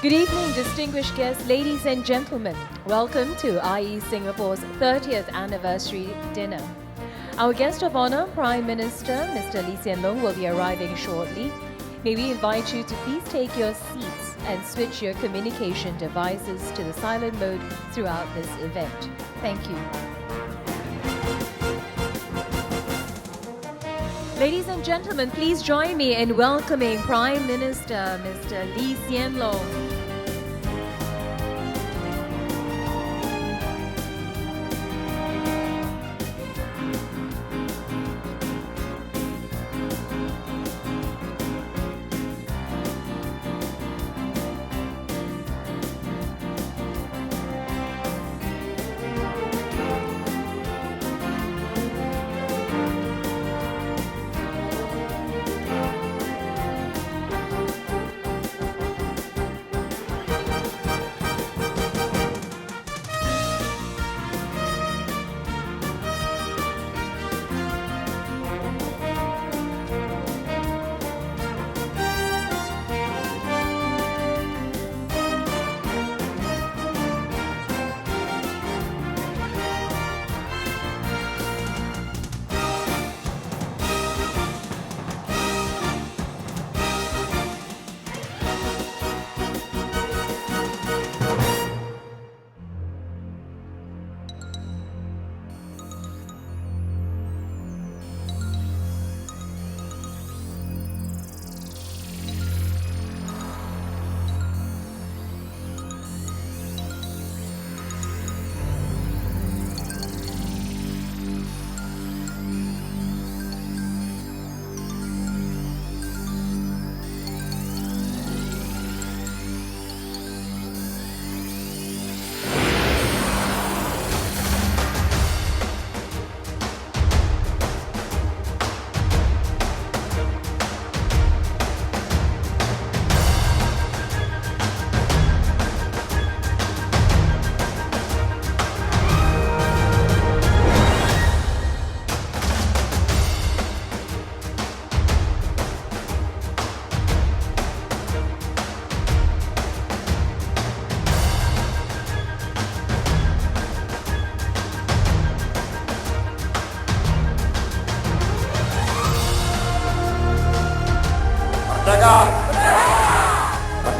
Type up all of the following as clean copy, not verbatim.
Good evening, distinguished guests, ladies and gentlemen. Welcome to IE Singapore's 30th anniversary dinner. Our guest of honor, Prime Minister Mr. Lee Hsien Loong, will be arriving shortly. May we invite you to please take your seats and switch your communication devices to the silent mode throughout this event. Thank you. Ladies and gentlemen, please join me in welcoming Prime Minister Mr. Lee Hsien Loong.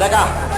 Merdeka!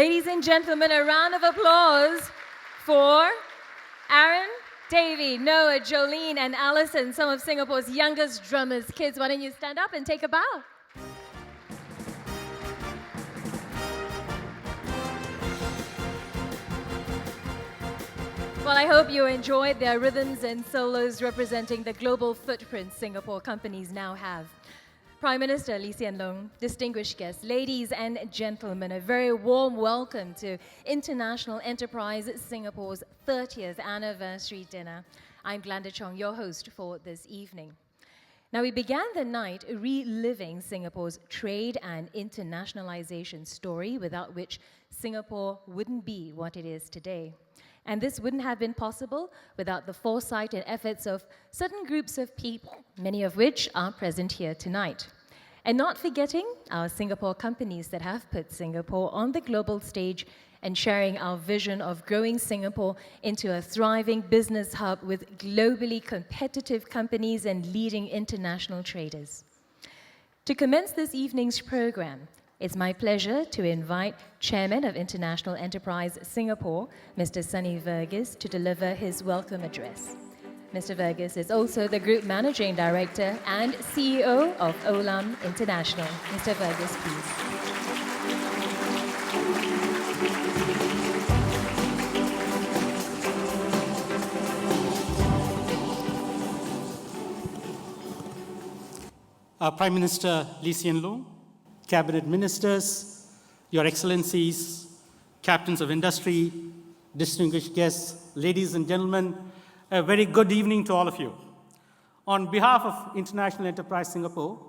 Ladies and gentlemen, a round of applause for Aaron, Davey, Noah, Jolene, and Allison, some of Singapore's youngest drummers. Kids, why don't you stand up and take a bow? Well, I hope you enjoyed their rhythms and solos representing the global footprint Singapore companies now have. Prime Minister Lee Hsien Loong, distinguished guests, ladies and gentlemen, a very warm welcome to International Enterprise Singapore's 30th anniversary dinner. I'm Glenda Chong, your host for this evening. Now, we began the night reliving Singapore's trade and internationalization story, without which Singapore wouldn't be what it is today. And this wouldn't have been possible without the foresight and efforts of certain groups of people, many of which are present here tonight. And not forgetting our Singapore companies that have put Singapore on the global stage and sharing our vision of growing Singapore into a thriving business hub with globally competitive companies and leading international traders. To commence this evening's program, it's my pleasure to invite Chairman of International Enterprise Singapore, Mr. Sunny Verghese, to deliver his welcome address. Mr. Verghese is also the Group Managing Director and CEO of Olam International. Mr. Verghese, please. Prime Minister Lee Hsien Loong, Cabinet Ministers, Your Excellencies, Captains of Industry, distinguished guests, ladies and gentlemen, a very good evening to all of you. On behalf of International Enterprise Singapore,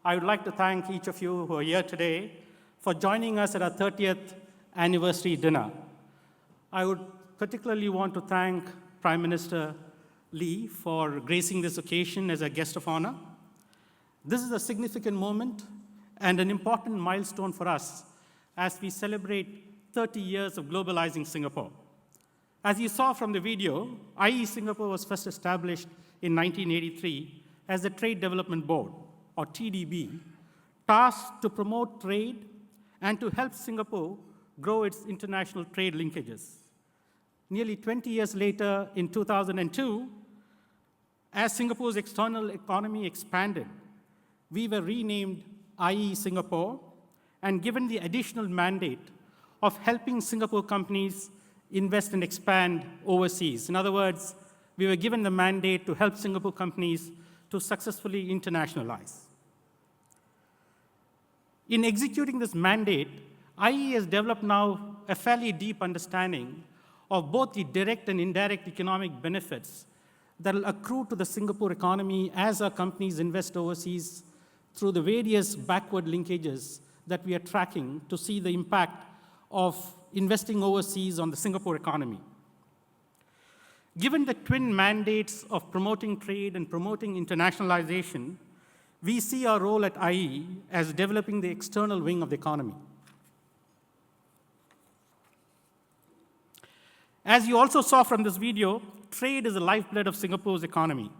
I would like to thank each of you who are here today for joining us at our 30th anniversary dinner. I would particularly want to thank Prime Minister Lee for gracing this occasion as a guest of honor. This is a significant moment and an important milestone for us as we celebrate 30 years of globalizing Singapore. As you saw from the video, IE Singapore was first established in 1983 as the Trade Development Board, or TDB, tasked to promote trade and to help Singapore grow its international trade linkages. Nearly 20 years later, in 2002, as Singapore's external economy expanded, we were renamed IE Singapore and given the additional mandate of helping Singapore companies invest and expand overseas. In other words, we were given the mandate to help Singapore companies to successfully internationalize. In executing this mandate, IE has developed now a fairly deep understanding of both the direct and indirect economic benefits that will accrue to the Singapore economy as our companies invest overseas through the various backward linkages that we are tracking to see the impact of investing overseas on the Singapore economy. Given the twin mandates of promoting trade and promoting internationalization, we see our role at IE as developing the external wing of the economy. As you also saw from this video, trade is the lifeblood of Singapore's economy.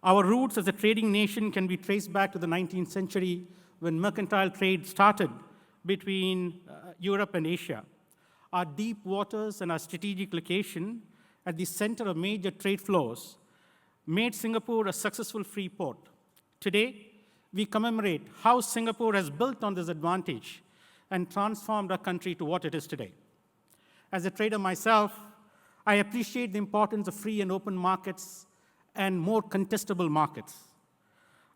Our roots as a trading nation can be traced back to the 19th century when mercantile trade started between Europe and Asia. Our deep waters and our strategic location at the center of major trade flows made Singapore a successful free port. Today, we commemorate how Singapore has built on this advantage and transformed our country to what it is today. As a trader myself, I appreciate the importance of free and open markets and more contestable markets.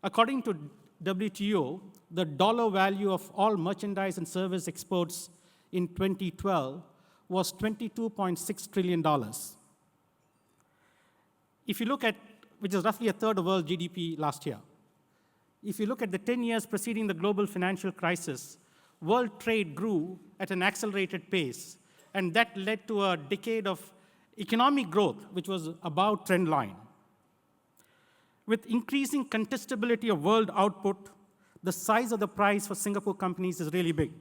According to WTO, the dollar value of all merchandise and service exports in 2012 was $22.6 trillion. If you look at, which is roughly a third of world GDP last year. If you look at the 10 years preceding the global financial crisis, world trade grew at an accelerated pace, and that led to a decade of economic growth, which was above trend line. With increasing contestability of world output, the size of the prize for Singapore companies is really big.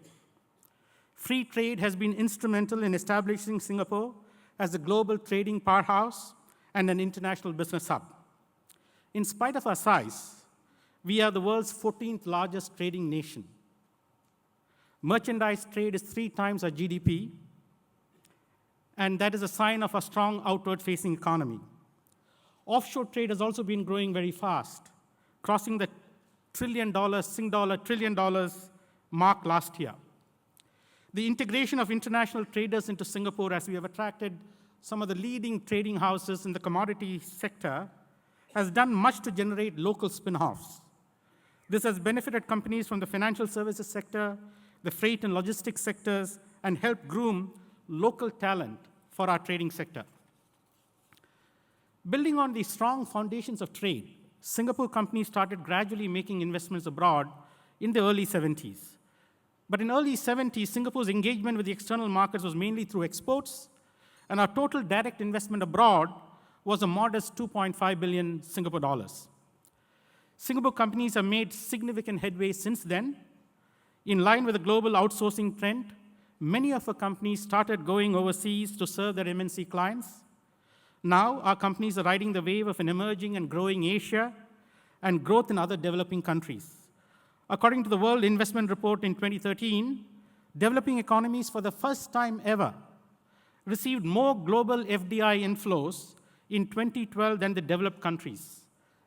Free trade has been instrumental in establishing Singapore as a global trading powerhouse and an international business hub. In spite of our size, we are the world's 14th largest trading nation. Merchandise trade is 3 times our GDP, and that is a sign of a strong outward-facing economy. Offshore trade has also been growing very fast, crossing the trillion dollars mark last year. The integration of international traders into Singapore, as we have attracted some of the leading trading houses in the commodity sector, has done much to generate local spin-offs. This has benefited companies from the financial services sector, the freight and logistics sectors, and helped groom local talent for our trading sector. Building on the strong foundations of trade, Singapore companies started gradually making investments abroad in the early 70s. But in early 70s, Singapore's engagement with the external markets was mainly through exports, and our total direct investment abroad was a modest 2.5 billion Singapore dollars. Singapore companies have made significant headway since then. In line with the global outsourcing trend, many of our companies started going overseas to serve their MNC clients. Now, our companies are riding the wave of an emerging and growing Asia and growth in other developing countries. According to the World Investment Report in 2013, developing economies for the first time ever received more global FDI inflows in 2012 than the developed countries.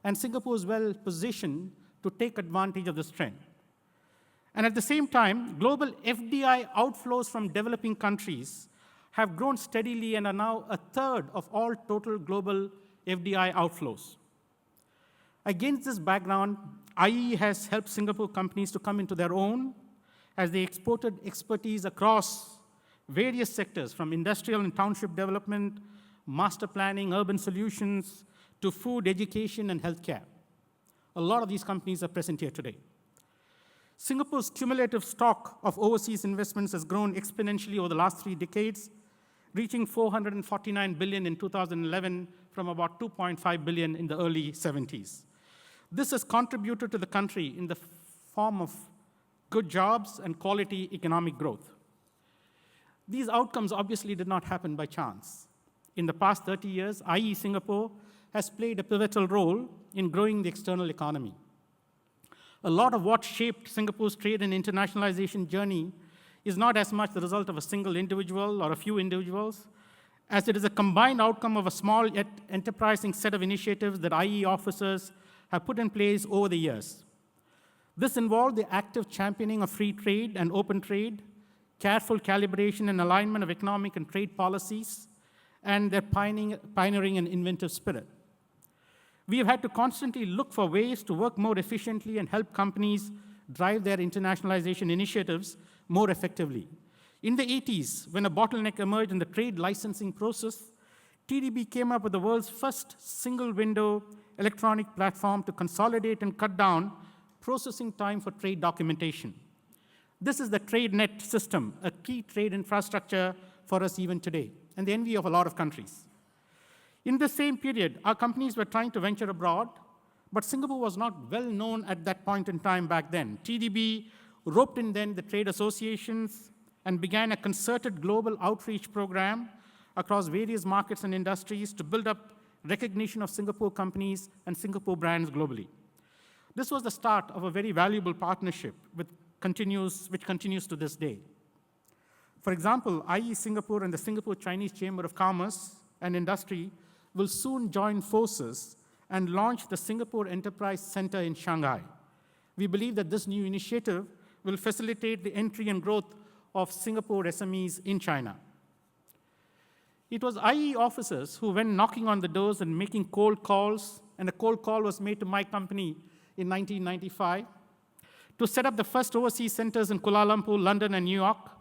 And Singapore is well positioned to take advantage of this trend. And at the same time, global FDI outflows from developing countries have grown steadily and are now a third of all total global FDI outflows. Against this background, IE has helped Singapore companies to come into their own as they exported expertise across various sectors, from industrial and township development, master planning, urban solutions, to food, education, and healthcare. A lot of these companies are present here today. Singapore's cumulative stock of overseas investments has grown exponentially over the last 3 decades, reaching 449 billion in 2011 from about 2.5 billion in the early 70s. This has contributed to the country in the form of good jobs and quality economic growth. These outcomes obviously did not happen by chance. In the past 30 years, IE Singapore has played a pivotal role in growing the external economy. A lot of what shaped Singapore's trade and internationalization journey is not as much the result of a single individual or a few individuals, as it is a combined outcome of a small yet enterprising set of initiatives that IE officers have put in place over the years. This involved the active championing of free trade and open trade, careful calibration and alignment of economic and trade policies, and their pioneering and inventive spirit. We have had to constantly look for ways to work more efficiently and help companies drive their internationalization initiatives more effectively. In the 80s, when a bottleneck emerged in the trade licensing process, TDB came up with the world's first single-window electronic platform to consolidate and cut down processing time for trade documentation. This is the TradeNet system, a key trade infrastructure for us even today, and the envy of a lot of countries. In the same period, our companies were trying to venture abroad, but Singapore was not well known at that point in time back then. TDB roped in then the trade associations and began a concerted global outreach program across various markets and industries to build up recognition of Singapore companies and Singapore brands globally. This was the start of a very valuable partnership which continues to this day. For example, IE Singapore and the Singapore Chinese Chamber of Commerce and Industry will soon join forces and launch the Singapore Enterprise Center in Shanghai. We believe that this new initiative will facilitate the entry and growth of Singapore SMEs in China. It was IE officers who went knocking on the doors and making cold calls, and a cold call was made to my company in 1995 to set up the first overseas centers in Kuala Lumpur, London, and New York.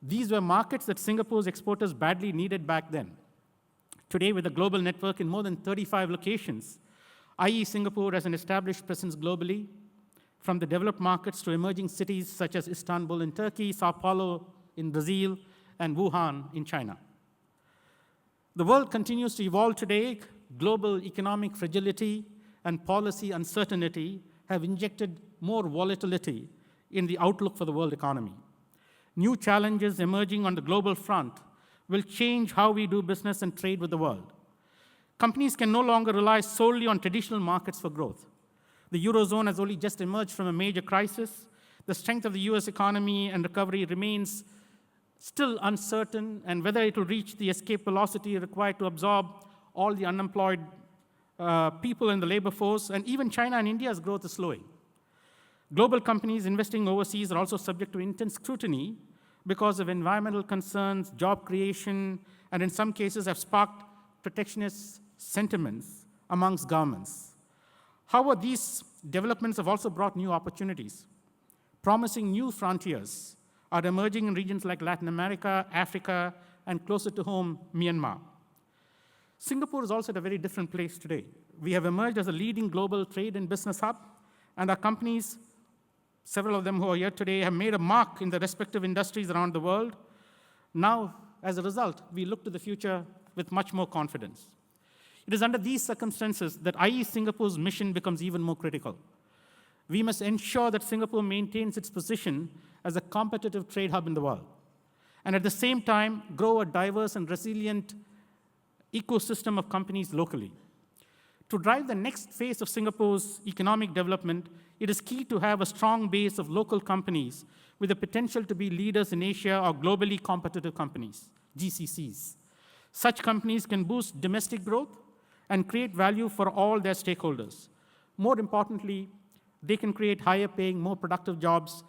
These were markets that Singapore's exporters badly needed back then. Today, with a global network in more than 35 locations, IE Singapore has an established presence globally, from the developed markets to emerging cities such as Istanbul in Turkey, Sao Paulo in Brazil, and Wuhan in China. The world continues to evolve today. Global economic fragility and policy uncertainty have injected more volatility in the outlook for the world economy. New challenges emerging on the global front will change how we do business and trade with the world. Companies can no longer rely solely on traditional markets for growth. The Eurozone has only just emerged from a major crisis. The strength of the US economy and recovery remains still uncertain, and whether it will reach the escape velocity required to absorb all the unemployed people in the labor force, and even China and India's growth is slowing. Global companies investing overseas are also subject to intense scrutiny because of environmental concerns, job creation, and in some cases have sparked protectionist sentiments amongst governments. However, these developments have also brought new opportunities. Promising new frontiers are emerging in regions like Latin America, Africa, and closer to home, Myanmar. Singapore is also at a very different place today. We have emerged as a leading global trade and business hub, and our companies, several of them who are here today, have made a mark in the respective industries around the world. Now, as a result, we look to the future with much more confidence. It is under these circumstances that IE Singapore's mission becomes even more critical. We must ensure that Singapore maintains its position as a competitive trade hub in the world, and at the same time, grow a diverse and resilient ecosystem of companies locally. To drive the next phase of Singapore's economic development, it is key to have a strong base of local companies with the potential to be leaders in Asia or globally competitive companies, GCCs. Such companies can boost domestic growth and create value for all their stakeholders. More importantly, they can create higher-paying, more productive jobs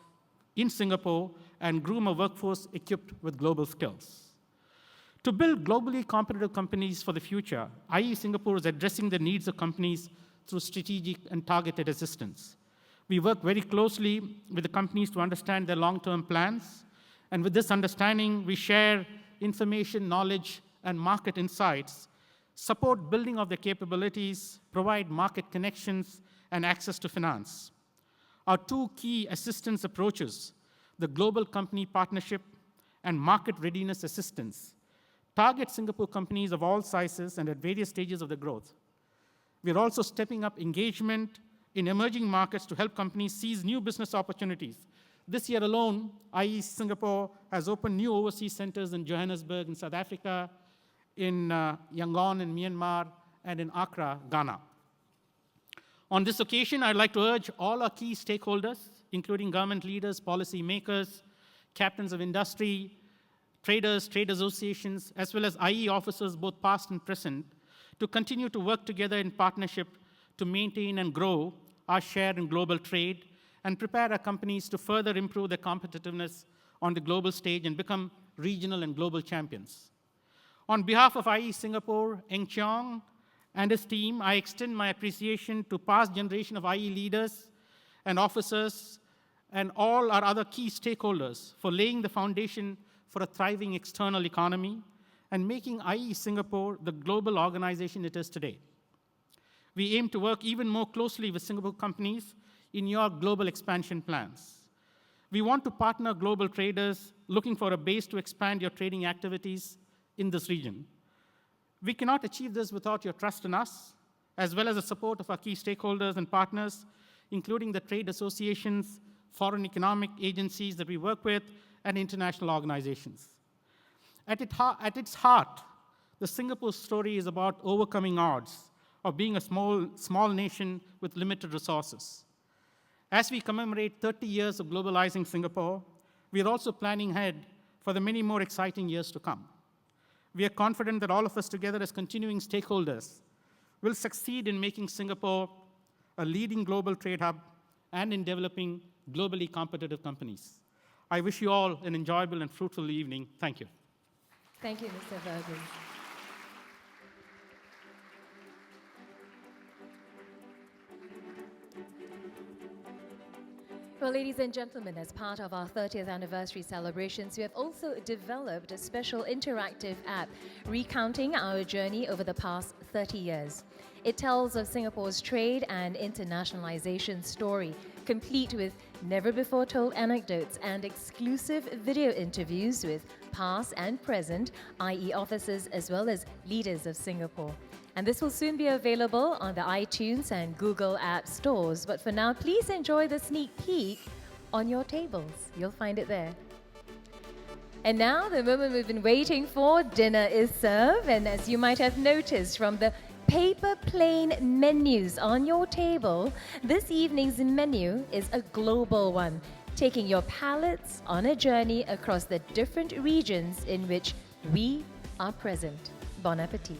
in Singapore and groom a workforce equipped with global skills. To build globally competitive companies for the future, IE Singapore is addressing the needs of companies through strategic and targeted assistance. We work very closely with the companies to understand their long-term plans, and with this understanding, we share information, knowledge, and market insights, support building of their capabilities, provide market connections, and access to finance. Our two key assistance approaches, the Global Company Partnership and Market Readiness Assistance, target Singapore companies of all sizes and at various stages of their growth. We are also stepping up engagement in emerging markets to help companies seize new business opportunities. This year alone, IE Singapore has opened new overseas centers in Johannesburg in South Africa, in Yangon in Myanmar, and in Accra, Ghana. On this occasion, I'd like to urge all our key stakeholders, including government leaders, policy makers, captains of industry, traders, trade associations, as well as IE officers, both past and present, to continue to work together in partnership to maintain and grow our share in global trade and prepare our companies to further improve their competitiveness on the global stage and become regional and global champions. On behalf of IE Singapore, Eng Cheong, and his team, I extend my appreciation to past generation of IE leaders and officers and all our other key stakeholders for laying the foundation for a thriving external economy and making IE Singapore the global organization it is today. We aim to work even more closely with Singapore companies in your global expansion plans. We want to partner global traders looking for a base to expand your trading activities in this region. We cannot achieve this without your trust in us, as well as the support of our key stakeholders and partners, including the trade associations, foreign economic agencies that we work with, and international organizations. At its heart, the Singapore story is about overcoming odds of being a small nation with limited resources. As we commemorate 30 years of globalizing Singapore, we are also planning ahead for the many more exciting years to come. We are confident that all of us together as continuing stakeholders will succeed in making Singapore a leading global trade hub and in developing globally competitive companies. I wish you all an enjoyable and fruitful evening. Thank you. Thank you, Mr. Verghese. Well, ladies and gentlemen, as part of our 30th anniversary celebrations, we have also developed a special interactive app recounting our journey over the past 30 years. It tells of Singapore's trade and internationalization story, complete with never-before-told anecdotes and exclusive video interviews with past and present IE officers as well as leaders of Singapore. And this will soon be available on the iTunes and Google App stores. But for now, please enjoy the sneak peek on your tables. You'll find it there. And now, the moment we've been waiting for, dinner is served. And as you might have noticed from the paper plane menus on your table, this evening's menu is a global one, taking your palates on a journey across the different regions in which we are present. Bon appetit.